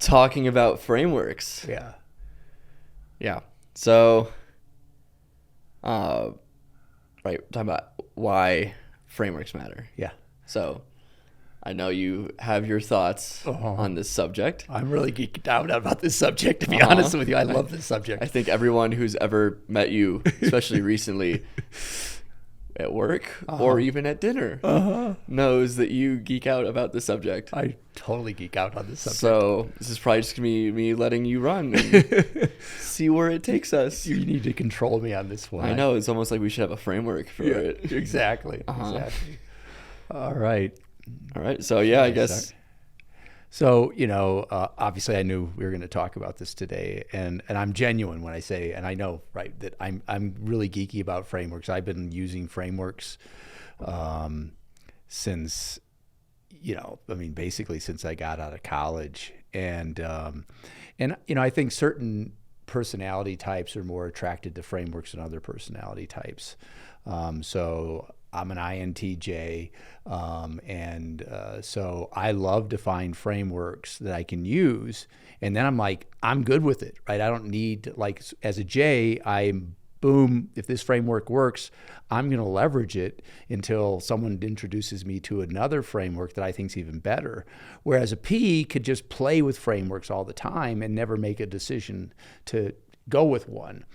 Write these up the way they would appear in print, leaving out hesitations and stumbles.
talking about frameworks. Yeah. Yeah. So, uh, right, talking about why frameworks matter. Yeah. So, I know you have your thoughts Uh-huh. on this subject. I'm really geeked out about this subject, to be Uh-huh. honest with you. I love this subject. I think everyone who's ever met you, especially recently at work or even at dinner, knows that you geek out about this subject. I totally geek out on this subject. So this is probably just going to be me letting you run and see where it takes us. You need to control me on this one. I know. It's almost like we should have a framework for it. Exactly. Exactly. All right. All right. So, yeah, I guess. So, obviously I knew we were going to talk about this today, and I'm genuine when I say, and I know, right, that I'm really geeky about frameworks. I've been using frameworks since, basically since I got out of college. And I think certain personality types are more attracted to frameworks than other personality types. So I'm an INTJ, so I love to find frameworks that I can use, and then I'm good with it, right? I don't need as a J, boom, if this framework works, I'm going to leverage it until someone introduces me to another framework that I think is even better. Whereas a P could just play with frameworks all the time and never make a decision to go with one.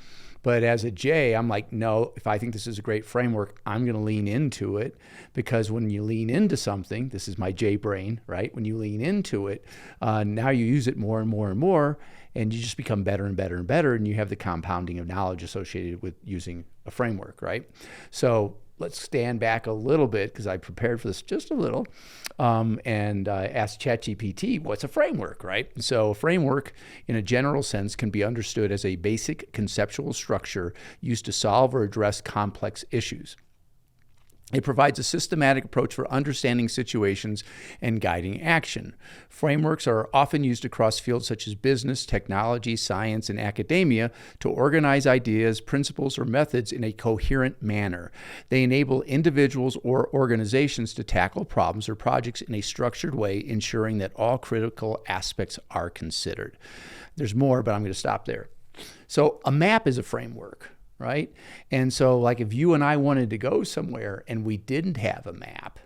But as a J, I'm like, no, if I think this is a great framework, I'm going to lean into it, because when you lean into something, this is my J brain, right? When you lean into it, now you use it more and more and more, and you just become better and better and better, and you have the compounding of knowledge associated with using a framework, right? So let's stand back a little bit, because I prepared for this just a little, and asked ChatGPT, what's a framework, right? So a framework, in a general sense, can be understood as a basic conceptual structure used to solve or address complex issues. It provides a systematic approach for understanding situations and guiding action. Frameworks are often used across fields such as business, technology, science, and academia to organize ideas, principles, or methods in a coherent manner. They enable individuals or organizations to tackle problems or projects in a structured way, ensuring that all critical aspects are considered. There's more, but I'm going to stop there. So a map is a framework, right? And so if you and I wanted to go somewhere and we didn't have a map,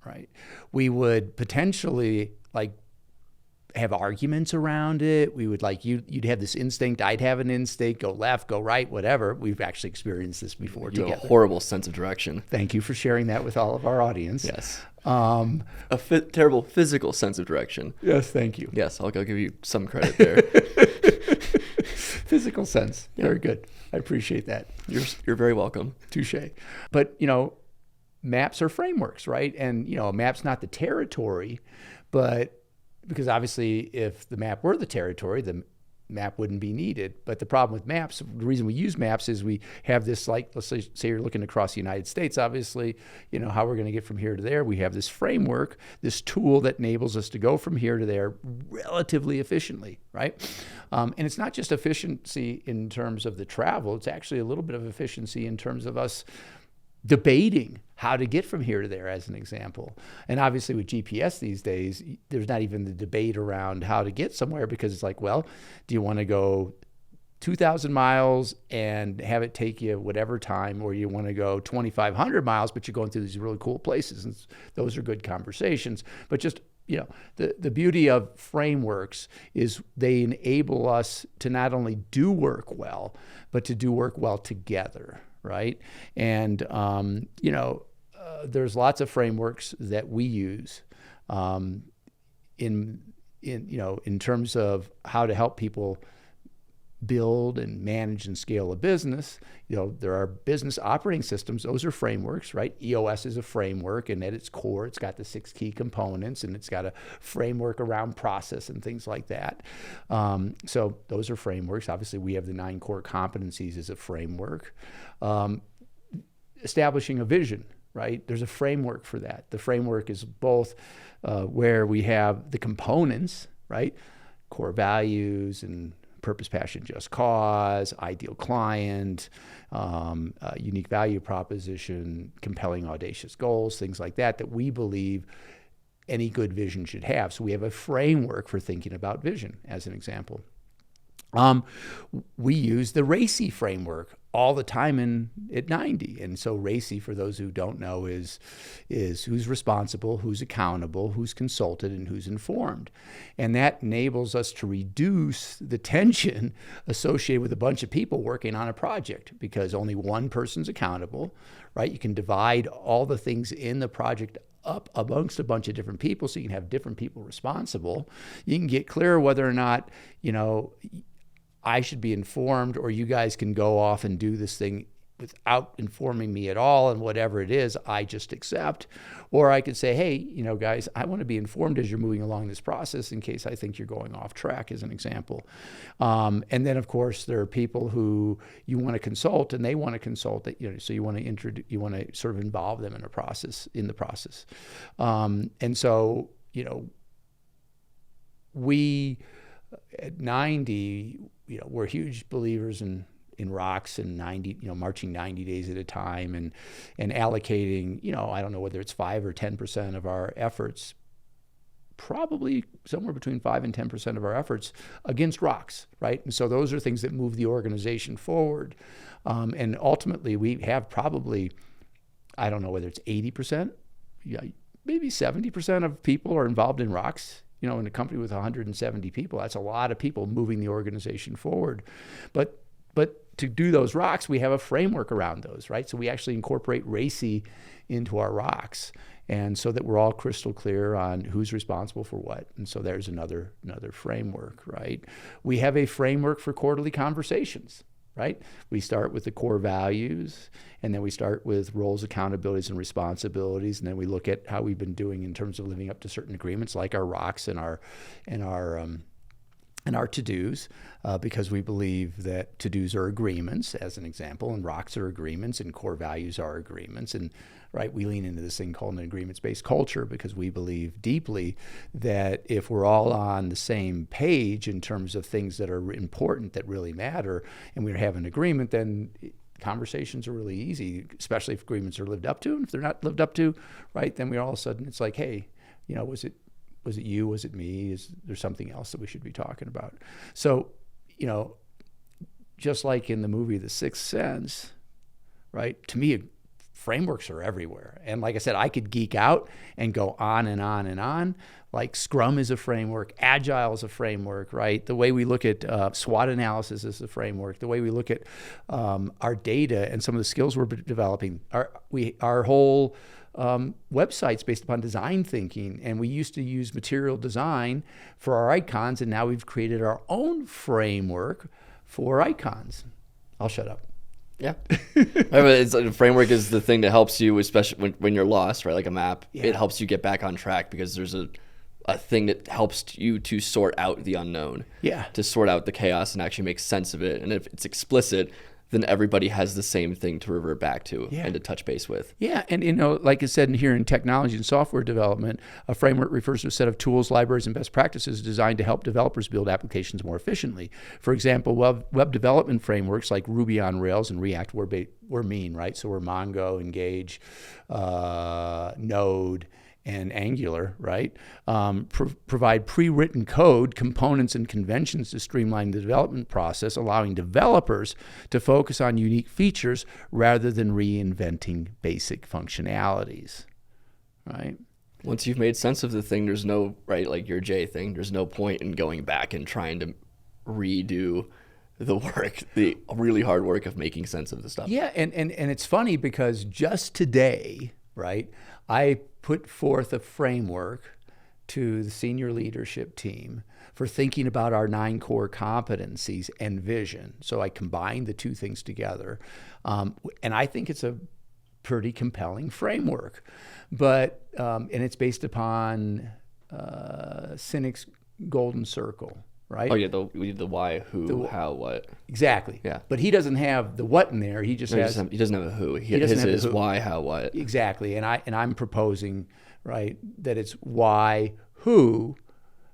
right, we would potentially have arguments around it. We would you'd have this instinct, I'd have an instinct, go left, go right, whatever. We've actually experienced this before together. You have a horrible sense of direction. Thank you for sharing that with all of our audience. Yes. Terrible physical sense of direction. Yes, thank you. Yes, I'll give you some credit there. Physical sense. Yeah. Very good. I appreciate that. You're very welcome. Touche. But, maps are frameworks, right? And, a map's not the territory, but because obviously if the map were the territory, the map wouldn't be needed. But the problem with maps, the reason we use maps is we have this, let's say you're looking across the United States, obviously, how we're going to get from here to there. We have this framework, this tool that enables us to go from here to there relatively efficiently, right? And it's not just efficiency in terms of the travel, it's actually a little bit of efficiency in terms of us debating how to get from here to there, as an example. And obviously with GPS these days, there's not even the debate around how to get somewhere, because it's do you want to go 2,000 miles and have it take you whatever time, or you want to go 2,500 miles, but you're going through these really cool places, and those are good conversations. But just, the beauty of frameworks is they enable us to not only do work well, but to do work well together, right? And, there's lots of frameworks that we use in terms of how to help people build and manage and scale a business. There are business operating systems. Those are frameworks, right? EOS is a framework, and at its core, it's got the 6 key components, and it's got a framework around process and things like that. So those are frameworks. Obviously, we have the 9 core competencies as a framework. Establishing a vision, right? There's a framework for that. The framework is both where we have the components, right? Core values and purpose, passion, just cause, ideal client, unique value proposition, compelling, audacious goals, things like that we believe any good vision should have. So we have a framework for thinking about vision, as an example. We use the RACI framework all the time at 90. And so RACI, for those who don't know, is who's responsible, who's accountable, who's consulted, and who's informed. And that enables us to reduce the tension associated with a bunch of people working on a project, because only one person's accountable, right? You can divide all the things in the project up amongst a bunch of different people, so you can have different people responsible. You can get clear whether or not, I should be informed, or you guys can go off and do this thing without informing me at all, and whatever it is, I just accept. Or I could say, hey, guys, I want to be informed as you're moving along this process in case I think you're going off track, as an example. And then, of course, there are people who you want to consult, and they want to consult, so you want to sort of involve them in the process. And so, we at 90, we're huge believers in ROCs and 90, marching 90 days at a time, and allocating, I don't know whether it's 5 or 10% of our efforts, probably somewhere between 5 and 10% of our efforts against ROCs, right? And so those are things that move the organization forward. And ultimately, we have probably, I don't know whether it's 80%, maybe 70% of people are involved in ROCs. In a company with 170 people, that's a lot of people moving the organization forward. But to do those ROCs, we have a framework around those, right? So we actually incorporate RACI into our ROCs, and so that we're all crystal clear on who's responsible for what. And so there's another framework, right? We have a framework for quarterly conversations, right? We start with the core values, and then we start with roles, accountabilities, and responsibilities, and then we look at how we've been doing in terms of living up to certain agreements, like our ROCs and our to-dos, because we believe that to-dos are agreements, as an example, and ROCs are agreements, and core values are agreements. And right, we lean into this thing called an agreements-based culture, because we believe deeply that if we're all on the same page in terms of things that are important, that really matter, and we have an agreement, then conversations are really easy, especially if agreements are lived up to. And if they're not lived up to, right, then we all of a sudden, it's like, hey, was it you? Was it me? Is there something else that we should be talking about? So, just like in the movie The Sixth Sense, right, to me, frameworks are everywhere. And like I said, I could geek out and go on and on and on. Like Scrum is a framework, Agile is a framework, right? The way we look at SWOT analysis is a framework. The way we look at our data and some of the skills we're developing, our whole website's based upon design thinking. And we used to use material design for our icons, and now we've created our own framework for icons. I'll shut up. Yeah. It's like, a framework is the thing that helps you, especially when you're lost, right? Like a map. Yeah. It helps you get back on track, because there's a thing that helps you to sort out the unknown. Yeah. To sort out the chaos and actually make sense of it. And if it's explicit, then everybody has the same thing to revert back to and to touch base with. Yeah, and like I said here in technology and software development, a framework refers to a set of tools, libraries, and best practices designed to help developers build applications more efficiently. For example, web development frameworks like Ruby on Rails and React we're mean, right? So we're Mongo, Engage, Node, and Angular, right? Provide pre-written code, components, and conventions to streamline the development process, allowing developers to focus on unique features rather than reinventing basic functionalities, right? Once you've made sense of the thing, there's no, right, like your J thing, there's no point in going back and trying to redo the work, the really hard work of making sense of the stuff. Yeah, and it's funny because just today, right, I put forth a framework to the senior leadership team for thinking about our 9 core competencies and vision. So I combined the two things together. And I think it's a pretty compelling framework. But and it's based upon Sinek's Golden Circle, right? Oh, yeah, we did the why, who, how, what. Exactly. Yeah. But he doesn't have the what in there. He just has. He doesn't have a who. His is why, how, what. Exactly. And I'm proposing, right, that it's why, who,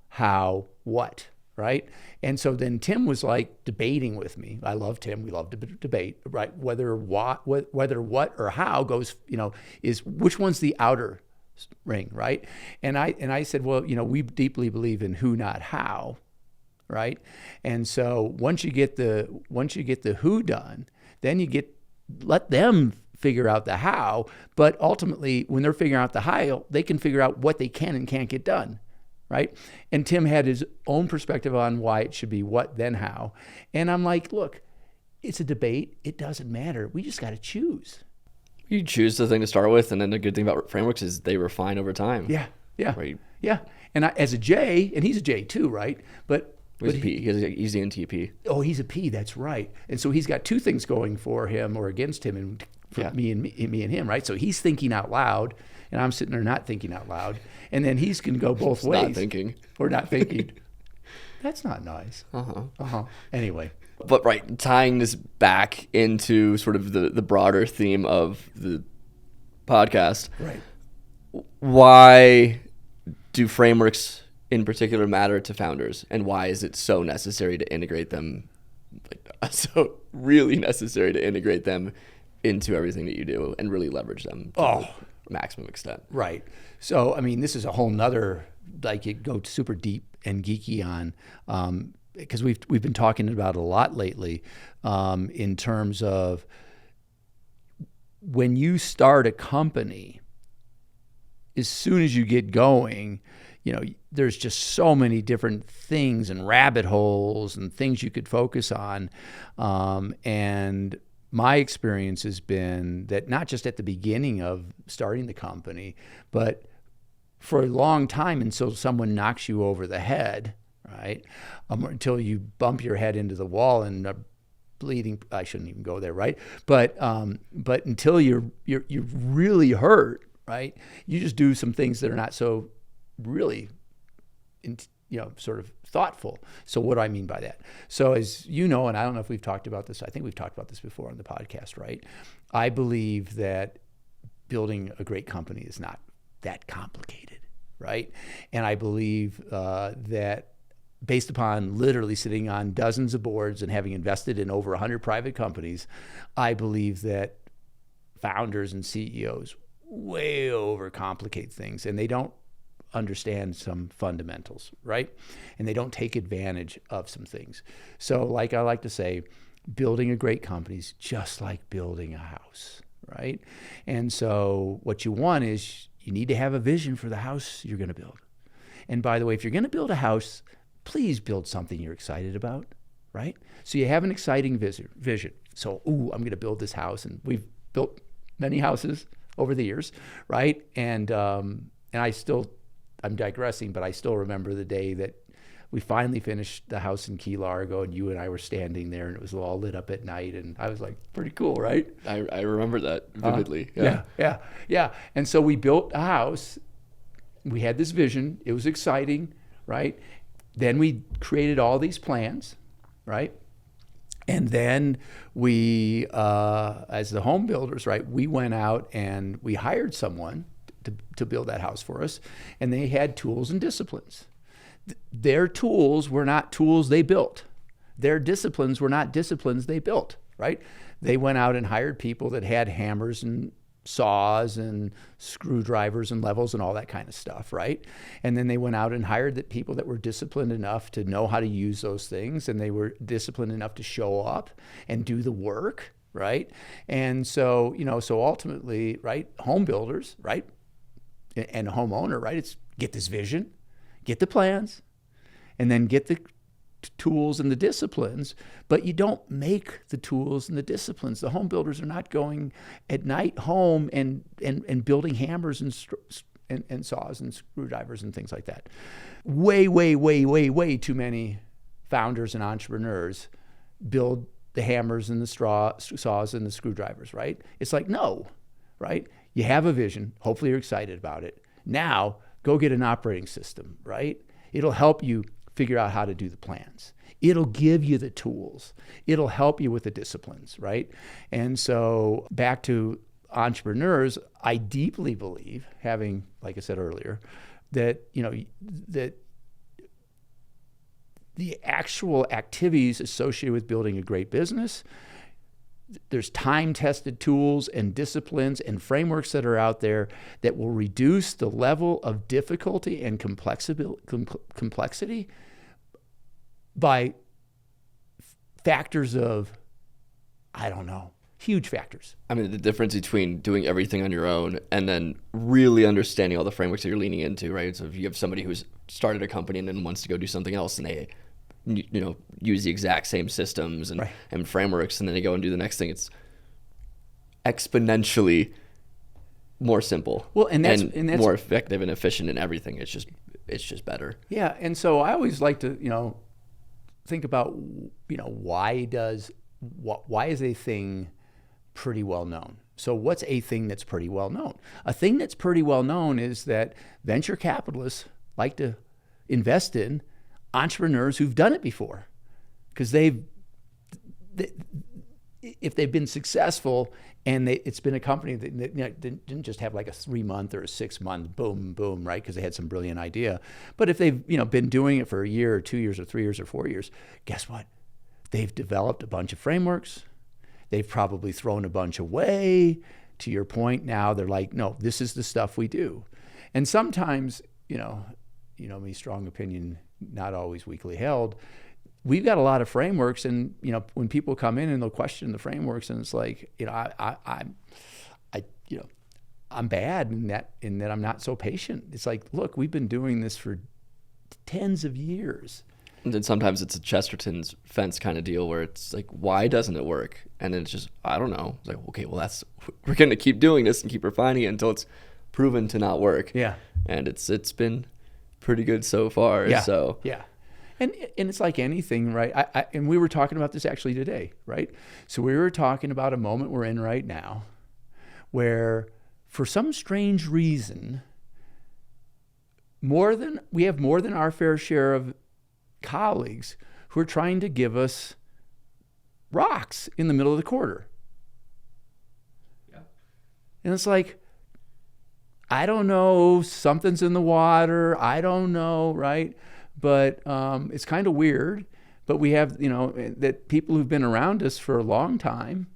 how, what, right? And so then Tim was like debating with me. I love Tim. We love to debate, right? Whether what or how goes, is which one's the outer ring, right? And I said, well, we deeply believe in who, not how, right? And so once you get the who done, then let them figure out the how. But ultimately, when they're figuring out the how, they can figure out what they can and can't get done, right? And Tim had his own perspective on why it should be what, then how. And I'm like, look, it's a debate. It doesn't matter. We just got to choose. You choose the thing to start with, and then the good thing about frameworks is they refine over time. Yeah, Right. yeah. And as a J, and he's a J too, right? He's a P. He's the NTP. Oh, he's a P. That's right. And so he's got two things going for him or against him, and for me and him, right? So he's thinking out loud, and I'm sitting there not thinking out loud, and then he's going to go both ways. Not thinking. We're not thinking. That's not nice. Anyway. But right, tying this back into sort of the broader theme of the podcast. Right. Why do frameworks in particular matter to founders, and why is it so necessary to integrate them, so really necessary to integrate them into everything that you do and really leverage them to the maximum extent? Right. So, I mean, this is a whole nother, it goes super deep and geeky on, because we've been talking about it a lot lately, in terms of when you start a company, as soon as you get going, there's just so many different things and rabbit holes and things you could focus on. And my experience has been that not just at the beginning of starting the company, but for a long time until someone knocks you over the head, right? Until you bump your head into the wall and bleeding. I shouldn't even go there, right? But until you're really hurt, right? You just do some things that are not so really, sort of thoughtful. So what do I mean by that? So as you know, and I don't know if we've talked about this, I think we've talked about this before on the podcast, right? I believe that building a great company is not that complicated, right? And I believe that based upon literally sitting on dozens of boards and having invested in over 100 private companies, I believe that founders and CEOs way overcomplicate things, and they don't understand some fundamentals, right? And they don't take advantage of some things. So like I like to say, building a great company is just like building a house, right? And so what you want is you need to have a vision for the house you're going to build. And by the way, if you're going to build a house, please build something you're excited about, right? So you have an exciting vision. So, I'm going to build this house, and we've built many houses over the years, right? And I'm digressing, but I still remember the day that we finally finished the house in Key Largo, and you and I were standing there, and it was all lit up at night, and I was like, pretty cool, right? I remember that vividly. Yeah. And so we built a house. We had this vision. It was exciting, right? Then we created all these plans, right? And then we, as the home builders, right, we went out and we hired someone to build that house for us, and they had tools and disciplines. Their tools were not tools they built. Their disciplines were not disciplines they built, right? They went out and hired people that had hammers and saws and screwdrivers and levels and all that kind of stuff, right? And then they went out and hired the people that were disciplined enough to know how to use those things, and they were disciplined enough to show up and do the work, right? And so, so ultimately, right, home builders, right, and a homeowner, right, it's get this vision, get the plans, and then get the tools and the disciplines, but you don't make the tools and the disciplines. The home builders are not going at night home and building hammers and saws and screwdrivers and things like that. Way too many founders and entrepreneurs build the hammers and the saws and the screwdrivers, right? It's like, no, right? You have a vision. Hopefully you're excited about it. Now, go get an operating system, right? It'll help you figure out how to do the plans. It'll give you the tools. It'll help you with the disciplines, right? And so back to entrepreneurs, I deeply believe, having, like I said earlier, that, that the actual activities associated with building a great business there's time-tested tools and disciplines and frameworks that are out there that will reduce the level of difficulty and complexity by factors of, I don't know, huge factors. I mean, the difference between doing everything on your own and then really understanding all the frameworks that you're leaning into, right? So if you have somebody who's started a company and then wants to go do something else, and they, use the exact same systems and, right. and frameworks, and then they go and do the next thing, it's exponentially more simple. Well, and that's more effective and efficient in everything. It's just better. Yeah, and so I always like to, think about, why is a thing pretty well known? So what's a thing that's pretty well known? A thing that's pretty well known is that venture capitalists like to invest in entrepreneurs who've done it before, because if they've been successful and it's been a company that didn't just have like a 3-month or a 6-month boom, right? Because they had some brilliant idea. But if they've been doing it for a year or 2 years or 3 years or 4 years, guess what? They've developed a bunch of frameworks. They've probably thrown a bunch away. To your point, now they're like, no, this is the stuff we do. And sometimes, me, strong opinion, not always weakly held. We've got a lot of frameworks, and when people come in and they'll question the frameworks, and it's like, I'm bad in that I'm not so patient. It's like, look, we've been doing this for tens of years. And then sometimes it's a Chesterton's fence kind of deal where it's like, why doesn't it work? And then it's just, I don't know. It's like, okay, well, we're going to keep doing this and keep refining it until it's proven to not work. Yeah. And it's been pretty good so far. Yeah. So yeah. And it's like anything, right? And we were talking about this actually today, right? So we were talking about a moment we're in right now where, for some strange reason, we have more than our fair share of colleagues who are trying to give us rocks in the middle of the quarter. Yeah. And it's like, I don't know, something's in the water, I don't know, right? But it's kind of weird. But we have, that people who've been around us for a long time,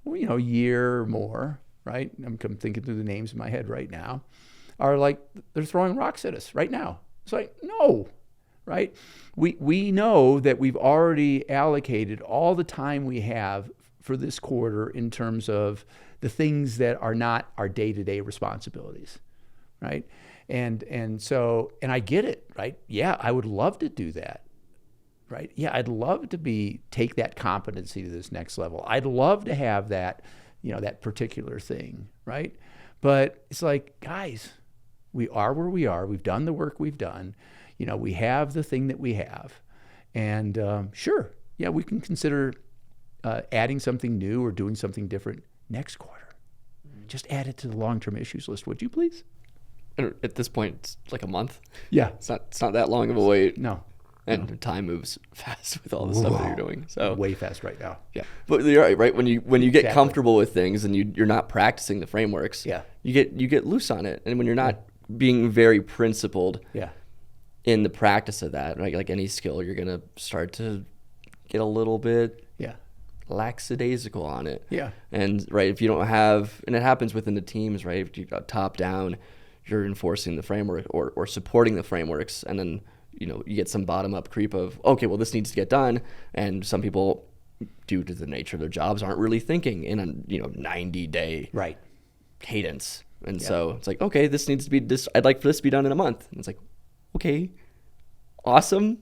a year or more, right? I'm thinking through the names in my head right now, are like, they're throwing rocks at us right now. It's like, no, right? We know that we've already allocated all the time we have for this quarter in terms of the things that are not our day-to-day responsibilities, right? And I get it, right? Yeah, I would love to do that, right? Yeah, I'd love to take that competency to this next level. I'd love to have that, that particular thing, right? But it's like, guys, we are where we are. We've done the work we've done. We have the thing that we have. And sure, yeah, we can consider adding something new or doing something different next quarter. Just add it to the long-term issues list, would you please? At this point, it's like a month. Yeah. It's not that long of a wait. No. And time moves fast with all the stuff that you're doing. So way fast right now. Yeah. But you're right. When you get comfortable with things and you're not practicing the frameworks, yeah, you get loose on it. And when you're not being very principled, yeah, in the practice of that, right? Like any skill, you're gonna start to get a little bit lackadaisical on it. Yeah. And right, if you don't have, and it happens within the teams, right? If you've got top down, you're enforcing the framework or supporting the frameworks, and then you get some bottom up creep of, okay, well, this needs to get done, and some people, due to the nature of their jobs, aren't really thinking in a 90-day right cadence, and so it's like, okay, this needs to be this. I'd like for this to be done in a month, and it's like, okay, awesome.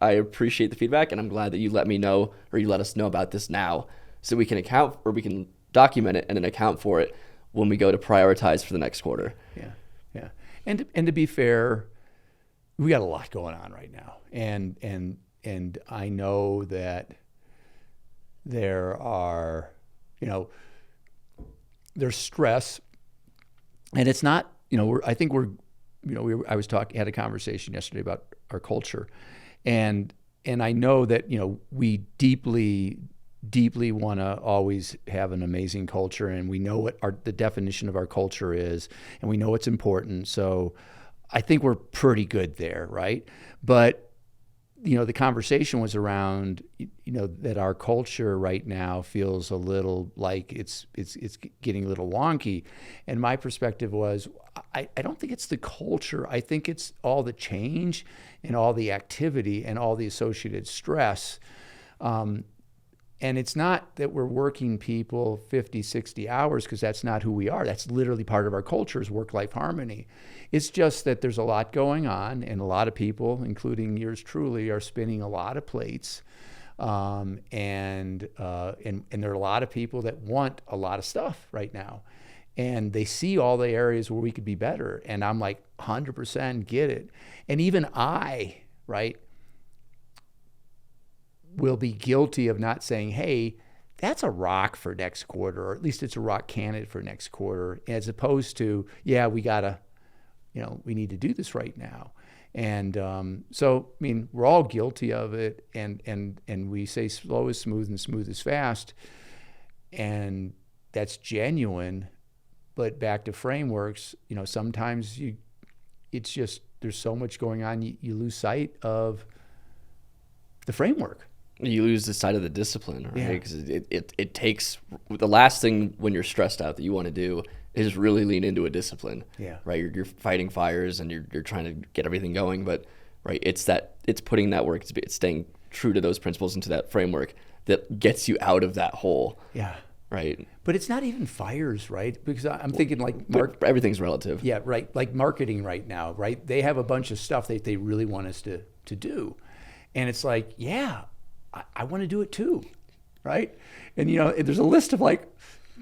I appreciate the feedback, and I'm glad that you let me know, or you let us know about this now, so we can account, or we can document it and then account for it when we go to prioritize for the next quarter. Yeah, yeah. And to be fair, we got a lot going on right now, and I know that there are, there's stress, and it's not, I think I had a conversation yesterday about our culture, and I know that we deeply want to always have an amazing culture, and we know what the definition of our culture is, and we know what's important. So I think we're pretty good there, right? But the conversation was around, that our culture right now feels a little like it's getting a little wonky. And my perspective was, I don't think it's the culture. I think it's all the change and all the activity and all the associated stress. And it's not that we're working people 50, 60 hours, because that's not who we are. That's literally part of our culture is work-life harmony. It's just that there's a lot going on, and a lot of people, including yours truly, are spinning a lot of plates. And there are a lot of people that want a lot of stuff right now. And they see all the areas where we could be better. And I'm like, 100% get it. And even I, right, will be guilty of not saying, hey, that's a rock for next quarter, or at least it's a rock candidate for next quarter, as opposed to, yeah, we need to do this right now. And so, I mean, we're all guilty of it, and we say slow is smooth and smooth is fast, and that's genuine. But back to frameworks, sometimes it's just, there's so much going on, you lose sight of the framework. You lose the sight of the discipline, right? Because it takes, the last thing when you're stressed out that you want to do is really lean into a discipline. Yeah. Right. You're fighting fires and you're trying to get everything going, but right, it's putting that work, it's staying true to those principles and to that framework that gets you out of that hole. Yeah. Right. But it's not even fires, right? Because I'm thinking like everything's relative. Yeah, right. Like marketing right now, right? They have a bunch of stuff that they really want us to do. And it's like, yeah, I want to do it too, right? And there's a list of like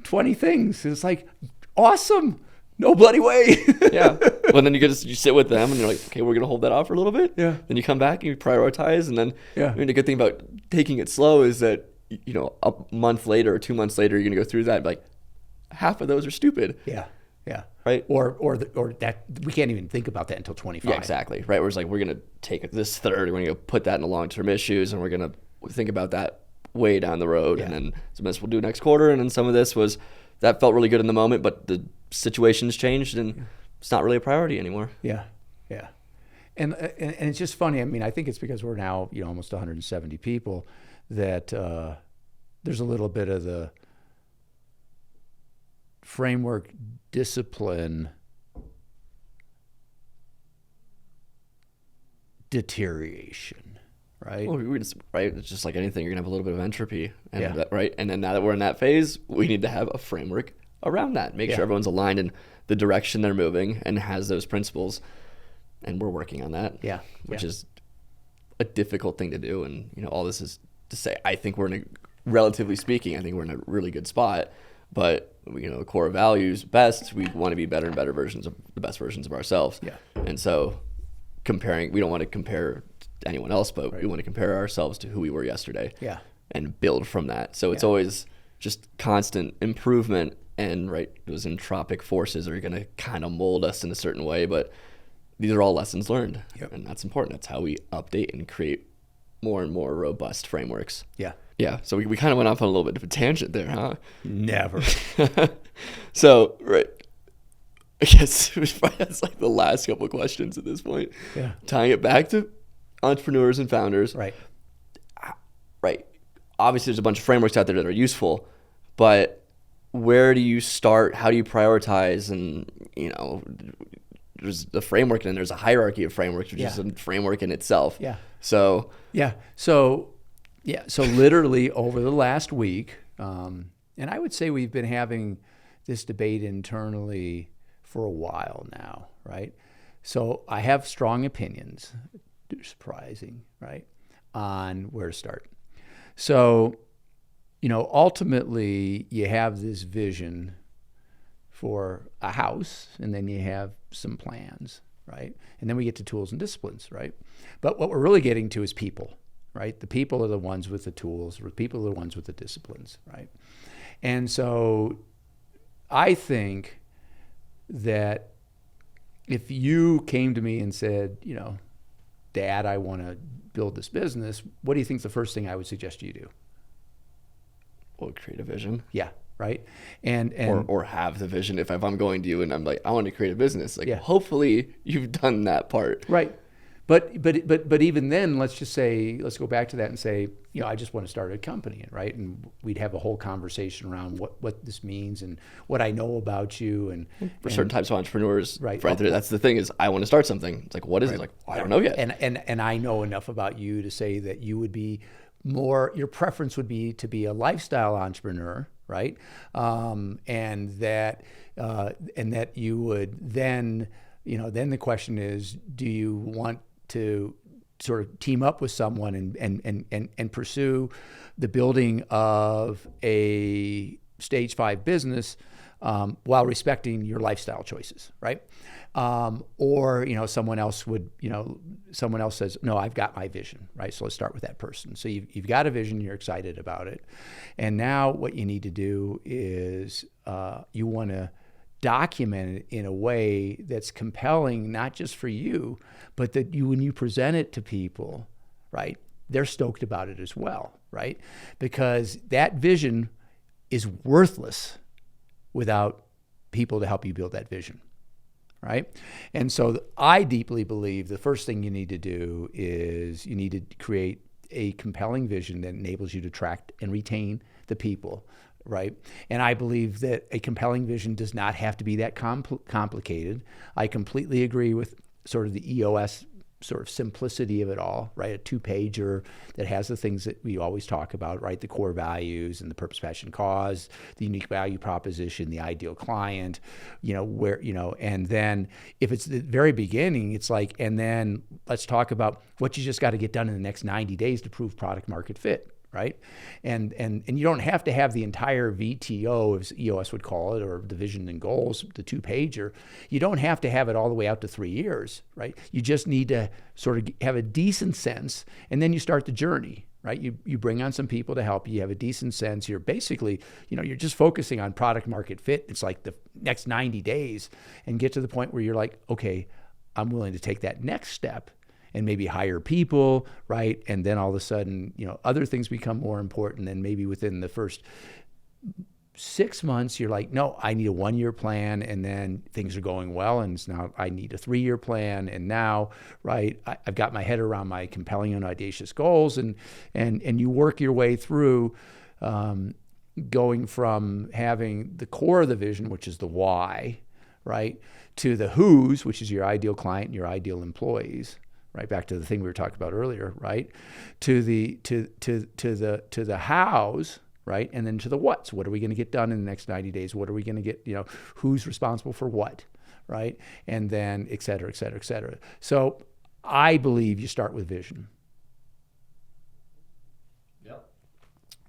20 things. And it's like, awesome, no bloody way. Yeah. Well, then you sit with them and you're like, okay, we're gonna hold that off for a little bit. Yeah. Then you come back and you prioritize, and then yeah. I mean, the good thing about taking it slow is that a month later or 2 months later, you're gonna go through that and be like, half of those are stupid. Yeah. Yeah. Right. Or that we can't even think about that until 25. Yeah, exactly. Right. Where it's like, we're gonna take this third, we're gonna go put that in the long-term issues, and we're gonna think about that way down the road. Yeah. And then some of this we'll do next quarter, and then some of this that felt really good in the moment, but the situation's changed and it's not really a priority anymore. Yeah. Yeah. And it's just funny. I mean, I think it's because we're now, almost 170 people that there's a little bit of the framework discipline deterioration, right? Well, right. It's just like anything. You're gonna have a little bit of entropy, and Yeah. right. And then now that we're in that phase, we need to have a framework around that. Make sure everyone's aligned in the direction they're moving and has those principles. And we're working on that. Yeah. Which is a difficult thing to do. And all this is to say, I think we're relatively speaking, I think we're in a really good spot. But the core values best, we want to be better and better versions of the best versions of ourselves. Yeah. And so we don't want to compare to anyone else, but we want to compare ourselves to who we were yesterday. Yeah. And build from that. So it's always just constant improvement, and those entropic forces are going to kind of mold us in a certain way, but these are all lessons learned. Yep. And that's important. That's how we update and create more and more robust frameworks. Yeah. Yeah, so we kind of went off on a little bit of a tangent there, huh? Never. So, right, I guess it's like the last couple of questions at this point. Yeah. Tying it back to entrepreneurs and founders. Right. Right. Obviously, there's a bunch of frameworks out there that are useful, but where do you start? How do you prioritize? And, there's the framework, and then there's a hierarchy of frameworks, which is a framework in itself. Yeah. So. Yeah. So literally over the last week, and I would say we've been having this debate internally for a while now, right? So I have strong opinions, surprising, right, on where to start. So, ultimately you have this vision for a house, and then you have some plans, right? And then we get to tools and disciplines, right? But what we're really getting to is people, right? The people are the ones with the tools, or the people are the ones with the disciplines, right? And so I think that if you came to me and said, Dad, I want to build this business, what do you think the first thing I would suggest you do? Well, create a vision. Yeah, right? And or have the vision. If I'm going to you and I'm like, I want to create a business, hopefully you've done that part. Right. But even then, let's go back to that and say, I just want to start a company, right? And we'd have a whole conversation around what this means and what I know about you. And for certain types of entrepreneurs, right? That's the thing is, I want to start something. It's like, what is it? Like, I don't know yet. And I know enough about you to say that you would be more. Your preference would be to be a lifestyle entrepreneur, right? And that you would then, then the question is, do you want to sort of team up with someone and pursue the building of a stage 5 business while respecting your lifestyle choices, right? Or someone else says, no, I've got my vision, right? So let's start with that person. So you've got a vision, you're excited about it, and now what you need to do is you want to document it in a way that's compelling, not just for you, but that when you present it to people, right, they're stoked about it as well, right? Because that vision is worthless without people to help you build that vision, right? And so I deeply believe the first thing you need to do is you need to create a compelling vision that enables you to attract and retain the people, right? And I believe that a compelling vision does not have to be that complicated. I completely agree with sort of the EOS sort of simplicity of it all, right? A 2-pager that has the things that we always talk about, right? The core values and the purpose, passion, cause, the unique value proposition, the ideal client, and then if it's the very beginning, it's like, and then let's talk about what you just got to get done in the next 90 days to prove product market fit, right? And you don't have to have the entire VTO, as EOS would call it, or the vision and goals, the 2-pager. You don't have to have it all the way out to 3 years, right? You just need to sort of have a decent sense, and then you start the journey, right? You bring on some people to help you. You have a decent sense. You're basically, you're just focusing on product market fit. It's like the next 90 days, and get to the point where you're like, okay, I'm willing to take that next step and maybe hire people, right? And then all of a sudden, other things become more important. And maybe within the first 6 months, you're like, no, I need a 1-year plan. And then things are going well. And now I need a 3-year plan. And now, right, I've got my head around my compelling and audacious goals. And you work your way through going from having the core of the vision, which is the why, right, to the who's, which is your ideal client and your ideal employees. Right, back to the thing we were talking about earlier, right? To the hows, right? And then to the what's. What are we going to get done in the next 90 days? What are we going to get, who's responsible for what, right? And then et cetera, et cetera, et cetera. So I believe you start with vision. Yep.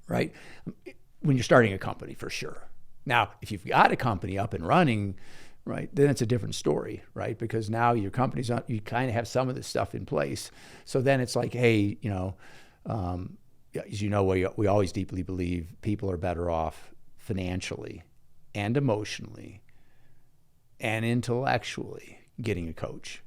Right? When you're starting a company, for sure. Now, if you've got a company up and running, right, then it's a different story, right? Because now your company's on, you kind of have some of this stuff in place. So then it's like, hey, as you know, we always deeply believe people are better off financially and emotionally and intellectually getting a coach.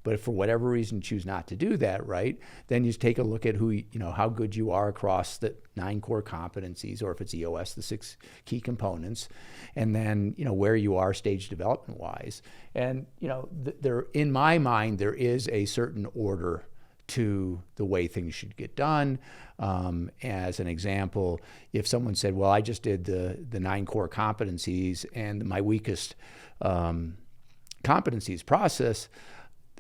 But if for whatever reason you choose not to do that, right, then you take a look at who, how good you are across the 9 core competencies, or if it's EOS, the 6 key components, and then, where you are stage development wise. And, there, in my mind, there is a certain order to the way things should get done. As an example, if someone said, well, I just did the 9 core competencies and my weakest competencies process,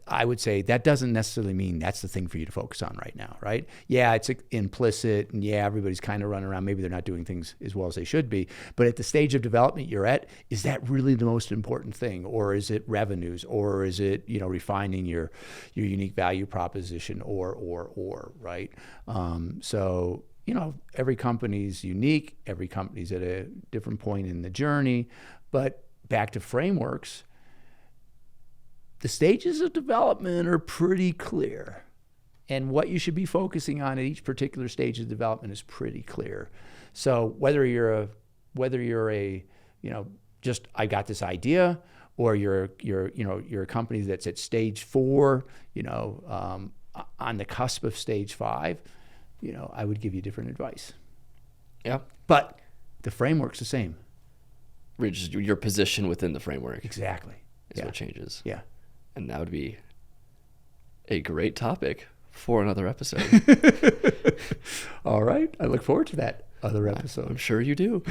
I would say that doesn't necessarily mean that's the thing for you to focus on right now, right? Yeah, it's implicit, and yeah, everybody's kind of running around. Maybe they're not doing things as well as they should be. But at the stage of development you're at, is that really the most important thing? Or is it revenues? Or is it, refining your unique value proposition, or, right? So, every company's unique. Every company's at a different point in the journey. But back to frameworks, the stages of development are pretty clear, and what you should be focusing on at each particular stage of development is pretty clear. So whether you're a just I got this idea, or you're a company that's at stage 4, on the cusp of stage 5, I would give you different advice. Yeah, but the framework's the same. Just your position within the framework. Exactly. Is what changes. Yeah. And that would be a great topic for another episode. All right. I look forward to that other episode. I'm sure you do.